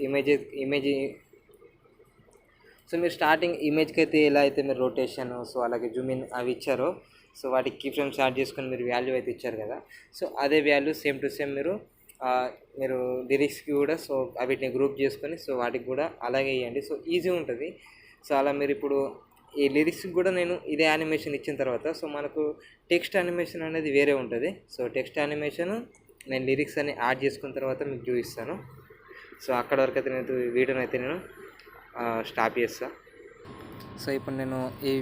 Speaker 1: సో మీరు స్టార్టింగ్ ఇమేజ్కి అయితే ఎలా అయితే మీరు రొటేషన్ సో అలాగే జూమ్ ఇన్ అవి ఇచ్చారో, సో వాటికి కీ ఫ్రేమ్స్ యాడ్ చేసుకొని మీరు వాల్యూ అయితే ఇచ్చారు కదా, సో అదే వాల్యూ సేమ్ టు సేమ్ మీరు లిరిక్స్కి కూడా సో వీటిని గ్రూప్ చేసుకొని సో వాటికి కూడా అలాగే ఇవ్వండి. సో ఈజీ ఉంటుంది. సో అలా మీరు ఇప్పుడు ఈ లిరిక్స్కి కూడా నేను ఇదే యానిమేషన్ ఇచ్చిన తర్వాత సో మనకు టెక్స్ట్ యానిమేషన్ అనేది వేరే ఉంటుంది. సో టెక్స్ట్ యానిమేషన్ నేను లిరిక్స్ అని యాడ్ చేసుకున్న తర్వాత మీకు చూపిస్తాను. సో అక్కడ వరకు అయితే నేను వీడియోని అయితే నేను స్టాప్ చేస్తాను. సో ఇప్పుడు నేను ఈ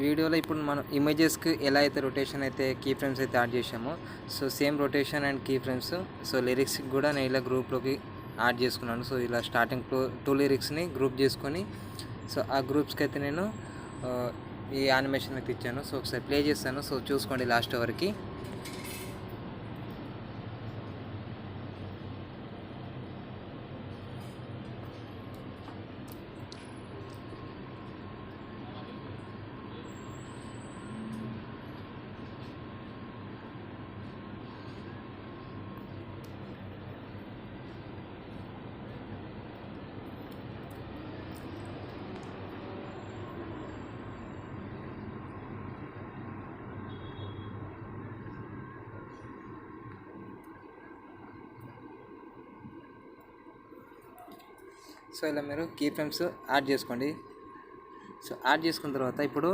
Speaker 1: వీడియోలో ఇప్పుడు మనం ఇమేజెస్కి ఎలా అయితే రొటేషన్ అయితే కీ ఫ్రేమ్స్ అయితే యాడ్ చేసామో so same rotation and key frames so లిరిక్స్కి కూడా నేను ఇలా గ్రూప్లోకి యాడ్ చేసుకున్నాను. సో ఇలా స్టార్టింగ్ టూ లిరిక్స్ని గ్రూప్ చేసుకొని సో ఆ గ్రూప్స్కి అయితే నేను ఈ యానిమేషన్ అయితే ఇచ్చాను. సో ఒకసారి ప్లే చేస్తాను. సో చూసుకోండి లాస్ట్ వరకు. సో ఇలా మీరు కీ ఫ్రేమ్స్ యాడ్ చేసుకోండి. సో యాడ్ చేసుకున్న తర్వాత ఇప్పుడు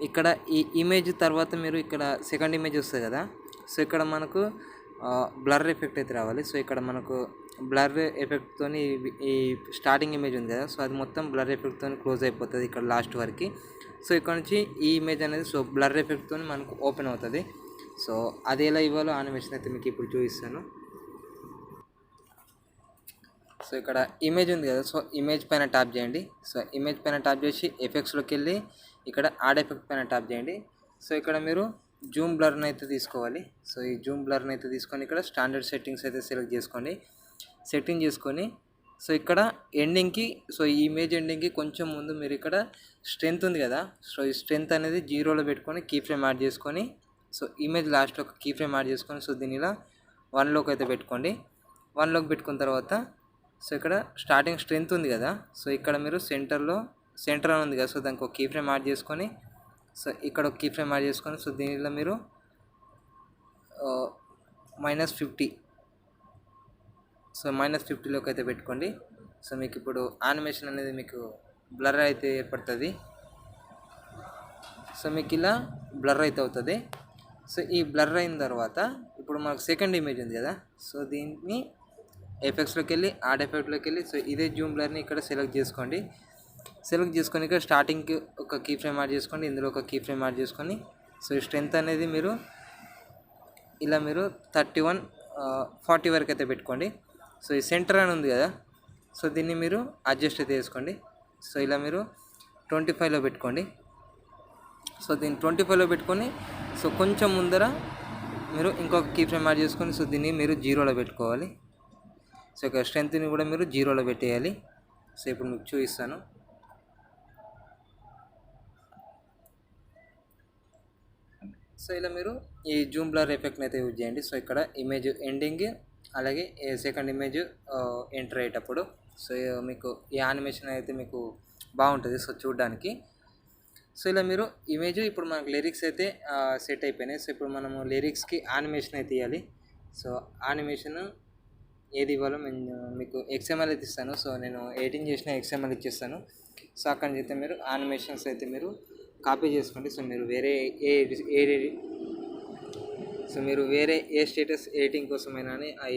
Speaker 1: ఇక్కడ ఈ ఇమేజ్ తర్వాత మీరు ఇక్కడ సెకండ్ ఇమేజ్ వస్తుంది కదా, సో ఇక్కడ మనకు బ్లర్ ఎఫెక్ట్ అయితే రావాలి. సో ఇక్కడ మనకు బ్లర్ ఎఫెక్ట్తో ఈ స్టార్టింగ్ ఇమేజ్ ఉంది కదా, సో అది మొత్తం బ్లర్ ఎఫెక్ట్తో క్లోజ్ అయిపోతుంది ఇక్కడ లాస్ట్ వరకు. సో ఇక్కడ నుంచి ఈ ఇమేజ్ అనేది సో బ్లర్ ఎఫెక్ట్తో మనకు ఓపెన్ అవుతుంది. సో అది ఎలా ఇవ్వాలో యానిమేషన్ అయితే మీకు ఇప్పుడు చూపిస్తాను. సో ఇక్కడ ఇమేజ్ ఉంది కదా, సో ఇమేజ్ పైన ట్యాప్ చేయండి. సో ఇమేజ్ పైన ట్యాప్ చేసి ఎఫెక్ట్స్లోకి వెళ్ళి ఇక్కడ యాడ్ ఎఫెక్ట్ పైన ట్యాప్ చేయండి. సో ఇక్కడ మీరు జూమ్ బ్లర్ని అయితే తీసుకోవాలి. సో ఈ జూమ్ బ్లర్ని అయితే తీసుకొని ఇక్కడ స్టాండర్డ్ సెట్టింగ్స్ అయితే సెలెక్ట్ చేసుకోండి. సెట్టింగ్ చేసుకొని సో ఇక్కడ ఎండింగ్కి సో ఈ ఇమేజ్ ఎండింగ్కి కొంచెం ముందు మీరు ఇక్కడ స్ట్రెంత్ ఉంది కదా, సో ఈ స్ట్రెంత్ అనేది 0లో పెట్టుకొని కీ ఫ్రేమ్ యాడ్ చేసుకొని సో ఇమేజ్ లాస్ట్లో ఒక కీ ఫ్రేమ్ యాడ్ చేసుకొని సో దీని ఇలా 1లోకి అయితే పెట్టుకోండి. 1లోకి పెట్టుకున్న తర్వాత సో ఇక్కడ స్టార్టింగ్ స్ట్రెంత్ ఉంది కదా, సో ఇక్కడ మీరు సెంటర్ అని ఉంది కదా, సో దానికి ఒక కీ ఫ్రేమ్ యాడ్ చేసుకొని సో ఇక్కడ ఒక కీ ఫ్రేమ్ యాడ్ చేసుకొని సో దీనిలో మీరు -50 సో -50లోకి అయితే పెట్టుకోండి. సో మీకు ఇప్పుడు యానిమేషన్ అనేది మీకు బ్లర్ అయితే ఏర్పడుతుంది. సో మీకు ఇలా బ్లర్ అయితే అవుతుంది. సో ఈ బ్లర్ అయిన తర్వాత ఇప్పుడు మనకు సెకండ్ ఇమేజ్ ఉంది కదా, సో దీన్ని ఎఫెక్ట్స్లోకి వెళ్ళి యాడ్ ఎఫెక్ట్లోకి వెళ్ళి సో ఇదే జూమ్ బ్లర్ని ఇక్కడ సెలెక్ట్ చేసుకోండి. సెలెక్ట్ చేసుకొని ఇక్కడ స్టార్టింగ్కి ఒక కీ ఫ్రేమ్ యాడ్ చేసుకోండి, ఇందులో ఒక కీ ఫ్రేమ్ యాడ్ చేసుకొని సో ఈ స్ట్రెంత్ అనేది మీరు ఇలా మీరు 31 40 వరకు అయితే పెట్టుకోండి. సో ఈ సెంటర్ అని ఉంది కదా, సో దీన్ని మీరు అడ్జస్ట్ అయితే చేసుకోండి. సో ఇలా మీరు 25లో పెట్టుకోండి. సో దీన్ని 25లో పెట్టుకొని సో కొంచెం ముందర మీరు ఇంకొక కీ ఫ్రేమ్ యాడ్ చేసుకొని సో దీన్ని మీరు 0లో పెట్టుకోవాలి. సో ఇక్కడ స్ట్రెంత్ని కూడా మీరు 0లో పెట్టేయాలి. సో ఇప్పుడు మీకు చూపిస్తాను. సో ఇలా మీరు ఈ జూమ్ బ్లర్ ఎఫెక్ట్ని అయితే యూజ్ చేయండి. సో ఇక్కడ ఇమేజ్ ఎండింగ్ అలాగే సెకండ్ ఇమేజ్ ఎంటర్ అయ్యేటప్పుడు సో మీకు ఈ యానిమేషన్ అయితే మీకు బాగుంటుంది సో చూడడానికి. సో ఇలా మీరు ఇమేజ్ ఇప్పుడు మనకు లిరిక్స్ అయితే సెట్ అయిపోయినాయి. సో ఇప్పుడు మనము లిరిక్స్కి యానిమేషన్ అయితే ఇవ్వాలి. సో యానిమేషన్ ఏది ఇవ్వాలో మీకు XML అయితే ఇస్తాను. సో నేను ఎడిటింగ్ చేసిన XML ఇచ్చేస్తాను. సో అక్కడ నుంచి అయితే మీరు యానిమేషన్స్ అయితే మీరు కాపీ చేసుకోండి. సో మీరు వేరే ఏ స్టేటస్ ఎడిటింగ్ కోసమైనా ఆ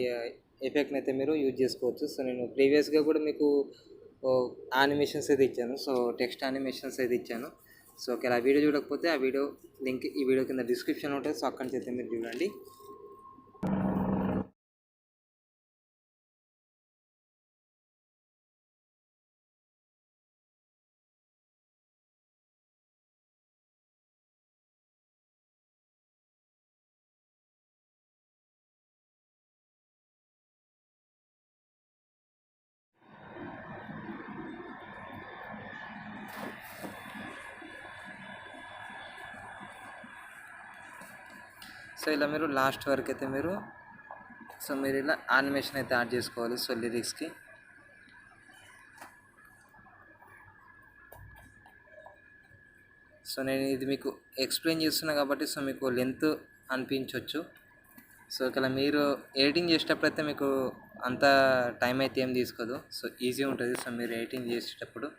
Speaker 1: ఎఫెక్ట్ని అయితే మీరు యూజ్ చేసుకోవచ్చు. సో నేను ప్రీవియస్గా కూడా మీకు యానిమేషన్స్ అయితే ఇచ్చాను. సో టెక్స్ట్ యానిమేషన్స్ అయితే ఇచ్చాను. సో ఒకవేళ ఆ వీడియో చూడకపోతే ఆ వీడియో లింక్ ఈ వీడియో కింద డిస్క్రిప్షన్ ఉంటుంది. సో అక్కడి నుంచి అయితే మీరు చూడండి. సో ఇలా మీరు లాస్ట్ వరకు అయితే మీరు ఇలా యానిమేషన్ అయితే యాడ్ చేసుకోవాలి. సో లిరిక్స్కి నేను ఇది మీకు ఎక్స్ప్లెయిన్ చేస్తున్నా కాబట్టి మీకు లెంత్ అనిపించవచ్చు. సో ఇక్కడ మీరు ఎడిటింగ్ చేసేటప్పుడు అయితే మీకు అంత టైం అయితే ఏం తీసుకోదు. సో ఈజీ ఉంటుంది. సో మీరు ఎడిటింగ్ చేసేటప్పుడు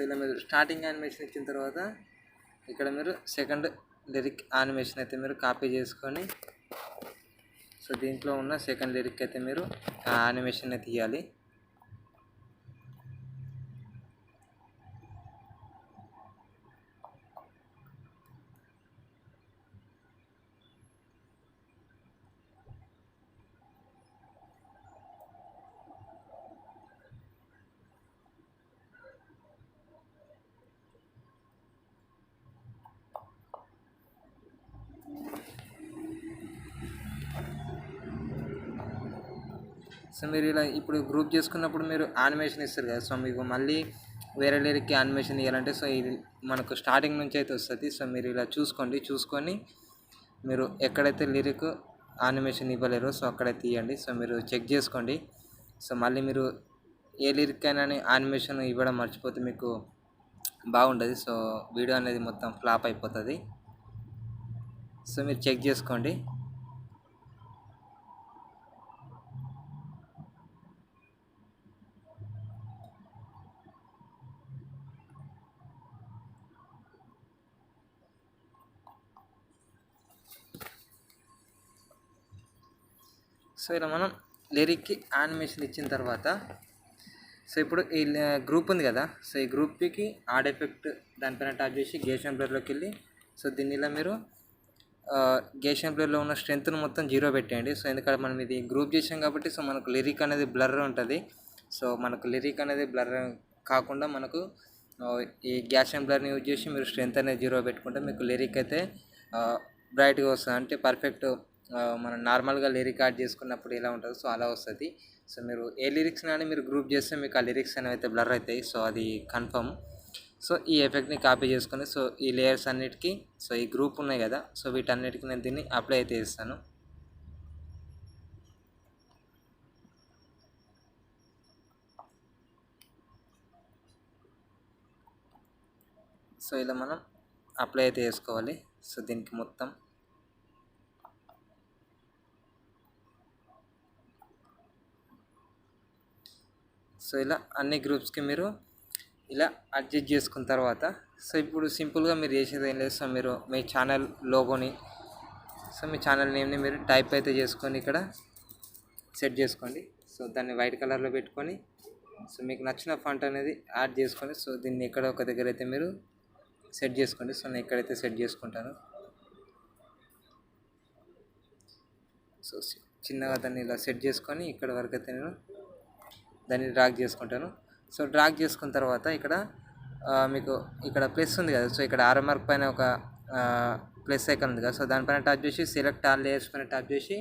Speaker 1: ఇలా మీరు స్టార్టింగ్ యానిమేషన్ ఇచ్చిన తర్వాత ఇక్కడ మీరు సెకండ్ లిరిక్ యానిమేషన్ అయితే మీరు కాపీ చేసుకొని దీంట్లో ఉన్న సెకండ్ లిరిక్ అయితే మీరు ఆ యానిమేషన్ అయితే తీయాలి. సో మీరు ఇలా ఇప్పుడు గ్రూప్ చేసుకున్నప్పుడు మీరు యానిమేషన్ ఇస్తారు కదా. సో మీకు మళ్ళీ వేరే లిరిక్కి యానిమేషన్ ఇవ్వాలంటే ఇది మనకు స్టార్టింగ్ నుంచి అయితే వస్తుంది. సో మీరు ఇలా చూసుకొని మీరు ఎక్కడైతే లిరిక్ యానిమేషన్ ఇవ్వలేరో అక్కడైతే తీయండి. సో మీరు చెక్ చేసుకోండి. సో మళ్ళీ మీరు ఏ లిరిక్ అయినా యానిమేషన్ ఇవ్వడం మర్చిపోతే మీకు బాగుండదు. సో వీడియో అనేది మొత్తం ఫ్లాప్ అయిపోతుంది. సో మీరు చెక్ చేసుకోండి. సో ఇలా మనం లిరిక్కి యానిమేషన్ ఇచ్చిన తర్వాత ఇప్పుడు ఈ గ్రూప్ ఉంది కదా. సో ఈ గ్రూప్కి ఆడ్ ఎఫెక్ట్ దానిపైన ట్యాప్ చేసి గేషన్ బ్లర్లోకి వెళ్ళి దీన్ని ఇలా మీరు గేషన్ బ్లర్లో ఉన్న స్ట్రెంత్ను మొత్తం 0 పెట్టేయండి. సో ఎందుకంటే మనం ఇది గ్రూప్ చేసాం కాబట్టి మనకు లిరిక్ అనేది బ్లర్ ఉంటుంది. సో మనకు లిరిక్ అనేది బ్లర్ కాకుండా మనకు ఈ గేషన్ బ్లర్ని యూజ్ చేసి మీరు స్ట్రెంత్ అనేది 0 పెట్టుకుంటే మీకు లిరిక్ అయితే బ్రైట్గా వస్తుంది. అంటే పర్ఫెక్ట్ మనం నార్మల్గా లిరిక్ యాడ్ చేసుకున్నప్పుడు ఎలా ఉంటుందో అలా వస్తుంది. సో మీరు ఏ లిరిక్స్ అని మీరు గ్రూప్ చేస్తే మీకు ఆ లిరిక్స్ అనేవి అయితే బ్లర్ అవుతాయి. సో అది కన్ఫర్మ్. సో ఈ ఎఫెక్ట్ని కాపీ చేసుకొని ఈ లేయర్స్ అన్నిటికీ ఈ గ్రూప్ ఉన్నాయి కదా. సో వీటన్నిటికీ నేను దీన్ని అప్లై అయితే చేస్తాను. సో ఇలా మనం అప్లై అయితే చేసుకోవాలి. సో దీనికి మొత్తం ఇలా అన్ని గ్రూప్స్కి మీరు ఇలా అడ్జస్ట్ చేసుకున్న తర్వాత ఇప్పుడు సింపుల్గా మీరు చేసేది ఏం లేదు. మీరు మీ ఛానల్ లోగోని మీ ఛానల్ నేమ్ని మీరు టైప్ అయితే చేసుకొని ఇక్కడ సెట్ చేసుకోండి. దాన్ని వైట్ కలర్లో పెట్టుకొని మీకు నచ్చిన ఫాంట్ అనేది యాడ్ చేసుకొని దీన్ని ఎక్కడ ఒక దగ్గర అయితే మీరు సెట్ చేసుకోండి. నేను ఇక్కడైతే సెట్ చేసుకుంటాను. చిన్నగా దాన్ని ఇలా సెట్ చేసుకొని ఇక్కడ వరకు అయితే నేను దాన్ని డ్రాగ్ చేసుకుంటాను. డ్రాగ్ చేసుకున్న తర్వాత ఇక్కడ మీకు ఇక్కడ ప్లస్ ఉంది కదా. ఇక్కడ ఆరో మార్క్ పైన ఒక ప్లస్ ఐకాన్ ఉంది కదా. దానిపైన టచ్ చేసి సెలెక్ట్ ఆల్ లేయర్స్ పైన టచ్ చేసి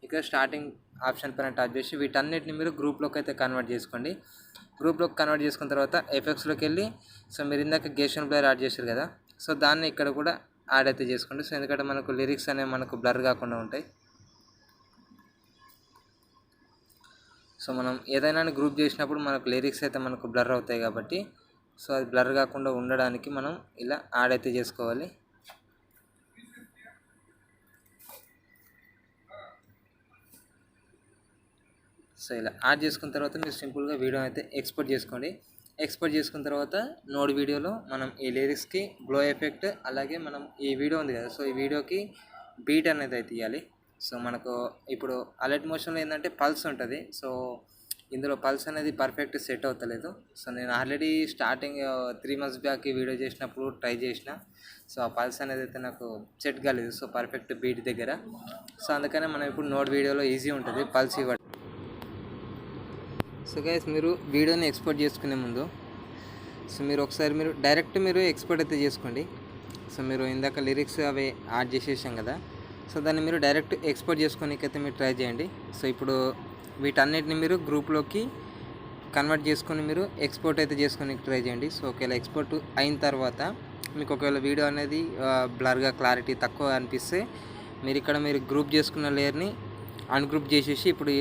Speaker 1: ఇక్కడ స్టార్టింగ్ ఆప్షన్ పైన టచ్ చేసి వీటన్నిటిని మీరు గ్రూప్లోకి అయితే కన్వర్ట్ చేసుకోండి. గ్రూప్లోకి కన్వర్ట్ చేసుకున్న తర్వాత ఎఫెక్ట్స్లోకి వెళ్ళి మీరు ఇందాక గేషన్ బ్లర్ యాడ్ చేశారు కదా. దాన్ని ఇక్కడ కూడా యాడ్ అయితే చేసుకోండి. ఎందుకంటే మనకు లిరిక్స్ అనేవి మనకు బ్లర్ కాకుండా ఉంటాయి. మనం ఏదైనా గ్రూప్ చేసినప్పుడు మనకు లిరిక్స్ అయితే మనకు బ్లర్ అవుతాయి కాబట్టి అది బ్లర్ కాకుండా ఉండడానికి మనం ఇలా యాడ్ అయితే చేసుకోవాలి. ఇలా యాడ్ చేసుకున్న తర్వాత మీరు సింపుల్గా వీడియో అయితే ఎక్స్పోర్ట్ చేసుకోండి. ఎక్స్పోర్ట్ చేసుకున్న తర్వాత నోడ్ వీడియోలో మనం ఈ లిరిక్స్కి గ్లో ఎఫెక్ట్ అలాగే మనం ఈ వీడియో ఉంది కదా. ఈ వీడియోకి బీట్ అనేది అయితే ఇవ్వాలి. మనకు ఇప్పుడు అలర్ట్ మోషన్లో ఏంటంటే పల్స్ ఉంటుంది. ఇందులో పల్స్ అనేది పర్ఫెక్ట్ సెట్ అవుతలేదు. నేను ఆల్రెడీ స్టార్టింగ్ 3 months బ్యాక్ ఈ వీడియో చేసినప్పుడు ట్రై చేసిన. ఆ పల్స్ అనేది అయితే నాకు సెట్ కాలేదు. పర్ఫెక్ట్ బీట్ దగ్గర. అందుకనే మనం ఇప్పుడు నోడ్ వీడియోలో ఈజీ ఉంటుంది పల్స్ ఇవ్వడం. గైస్ మీరు వీడియోని ఎక్స్పోర్ట్ చేసుకునే ముందు సో మీరు ఒకసారి మీరు డైరెక్ట్ మీరు ఎక్స్పోర్ట్ అయితే చేసుకోండి. సో మీరు ఇందాక లిరిక్స్ అవి యాడ్ చేసేసాం కదా, సో దాన్ని మీరు డైరెక్ట్ ఎక్స్పోర్ట్ చేసుకోనికైతే మీరు ట్రై చేయండి. సో ఇప్పుడు వీటన్నిటిని మీరు గ్రూప్లోకి కన్వర్ట్ చేసుకొని మీరు ఎక్స్పోర్ట్ అయితే చేసుకోనికి ట్రై చేయండి. సో ఒకవేళ ఎక్స్పోర్ట్ అయిన తర్వాత మీకు ఒకవేళ వీడియో అనేది బ్లర్గా క్లారిటీ తక్కువ అనిపిస్తే మీరు గ్రూప్ చేసుకున్న లేయర్ని అన్గ్రూప్ చేసేసి ఇప్పుడు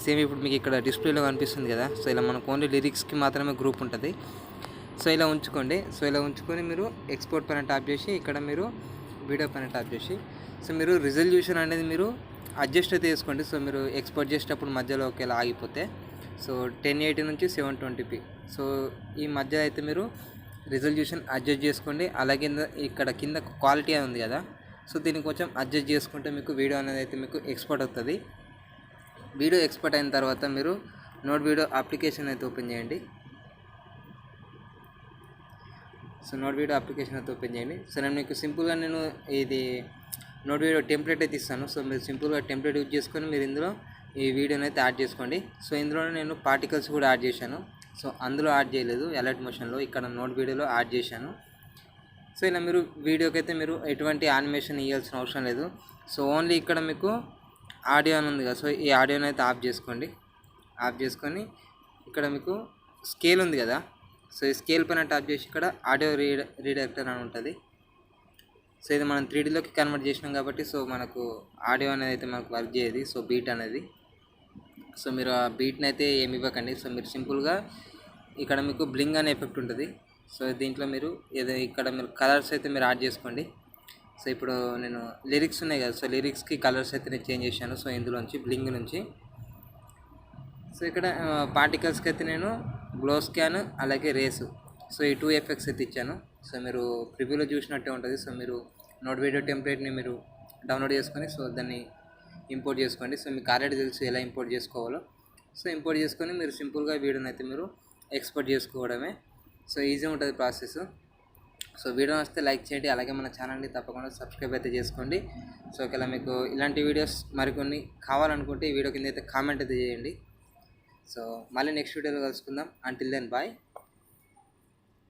Speaker 1: సేమ్ ఇప్పుడు మీకు ఇక్కడ డిస్ప్లేలో కనిపిస్తుంది కదా, సో ఇలా మనకు ఓన్లీ లిరిక్స్కి మాత్రమే గ్రూప్ ఉంటుంది. సో ఇలా ఉంచుకోండి. సో ఇలా ఉంచుకొని మీరు ఎక్స్పోర్ట్ పైన ట్యాప్ చేసి ఇక్కడ మీరు వీడియో పైన ట్యాప్ చేసి సో మీరు రిజల్యూషన్ అనేది మీరు అడ్జస్ట్ అయితే చేసుకోండి. సో మీరు ఎక్స్పోర్ట్ చేసేటప్పుడు మధ్యలో ఒకవేళ ఆగిపోతే సో 1080 నుంచి 720p సో ఈ మధ్య అయితే మీరు రిజల్యూషన్ అడ్జస్ట్ చేసుకోండి. అలాగే ఇక్కడ కింద క్వాలిటీ ఉంది కదా, సో దీన్ని కొంచెం అడ్జస్ట్ చేసుకుంటే మీకు వీడియో అనేది అయితే మీకు ఎక్స్పోర్ట్ అవుతుంది. వీడియో ఎక్స్పోర్ట్ అయిన తర్వాత మీరు నోట్ వీడియో అప్లికేషన్ అయితే ఓపెన్ చేయండి. సో నోట్ వీడియో అప్లికేషన్ అయితే ఓపెన్ చేయండి. సో నేను మీకు సింపుల్గా ఇది నోట్ వీడియో టెంప్లెట్ అయితే ఇస్తాను. సో మీరు సింపుల్గా టెంప్లెట్ యూజ్ చేసుకొని మీరు ఇందులో ఈ వీడియోని అయితే యాడ్ చేసుకోండి. సో ఇందులోనే నేను పార్టికల్స్ కూడా యాడ్ చేశాను. సో అందులో యాడ్ చేయలేదు, అలర్ట్ మోషన్లో ఇక్కడ నోట్ వీడియోలో యాడ్ చేశాను. సో ఇలా మీరు వీడియోకి అయితే మీరు ఎటువంటి యానిమేషన్ ఇవ్వాల్సిన అవసరం లేదు. సో ఓన్లీ ఇక్కడ మీకు ఆడియో అని ఉంది కదా, సో ఈ ఆడియోని అయితే ఆఫ్ చేసుకోండి. ఆఫ్ చేసుకొని ఇక్కడ మీకు స్కేల్ ఉంది కదా, సో ఈ స్కేల్ పైన ట్యాప్ చేసి ఇక్కడ ఆడియో రీడైరెక్టర్ అని ఉంటుంది. సో ఇది మనం 3Dలోకి కన్వర్ట్ చేసినాం కాబట్టి సో మనకు ఆడియో అనేది అయితే మనకు వర్క్ చేయదు. సో బీట్ అనేది సో మీరు ఆ బీట్ని అయితే ఏమి ఇవ్వకండి. సో మీరు సింపుల్గా ఇక్కడ మీకు బ్లింగ్ అనే ఎఫెక్ట్ ఉంటుంది. సో దీంట్లో మీరు ఇక్కడ మీరు కలర్స్ అయితే మీరు యాడ్ చేసుకోండి. సో ఇప్పుడు నేను లిరిక్స్ ఉన్నాయి కదా, సో లిరిక్స్కి కలర్స్ అయితే నేను చేంజ్ చేశాను. సో ఇందులోంచి బ్లింగ్ నుంచి సో ఇక్కడ పార్టికల్స్కి అయితే నేను గ్లో స్కాన్ అలాగే రేసు సో ఈ 2 ఎఫెక్ట్స్ అయితే ఇచ్చాను. సో మీరు ప్రివ్యూలో చూసినట్టే ఉంటుంది. సో మీరు నోట్ వీడియో టెంప్లెట్ని మీరు డౌన్లోడ్ చేసుకొని సో దాన్ని ఇంపోర్ట్ చేసుకోండి. సో మీకు ఆల్రెడీ తెలుసు ఎలా ఇంపోర్ట్ చేసుకోవాలో. సో ఇంపోర్ట్ చేసుకొని మీరు సింపుల్గా వీడియోని అయితే మీరు ఎక్స్పోర్ట్ చేసుకోవడమే. సో ఈజీ ఉంటుంది ప్రాసెస్. సో వీడియో వస్తే లైక్ చేయండి, అలాగే మన ఛానల్ని తప్పకుండా సబ్స్క్రైబ్ అయితే చేసుకోండి. సో ఒకవేళ మీకు ఇలాంటి వీడియోస్ మరికొన్ని కావాలనుకుంటే ఈ వీడియో కింద అయితే కామెంట్ అయితే చేయండి. సో మళ్ళీ నెక్స్ట్ వీడియోలో కలుసుకుందాం. Until then bye.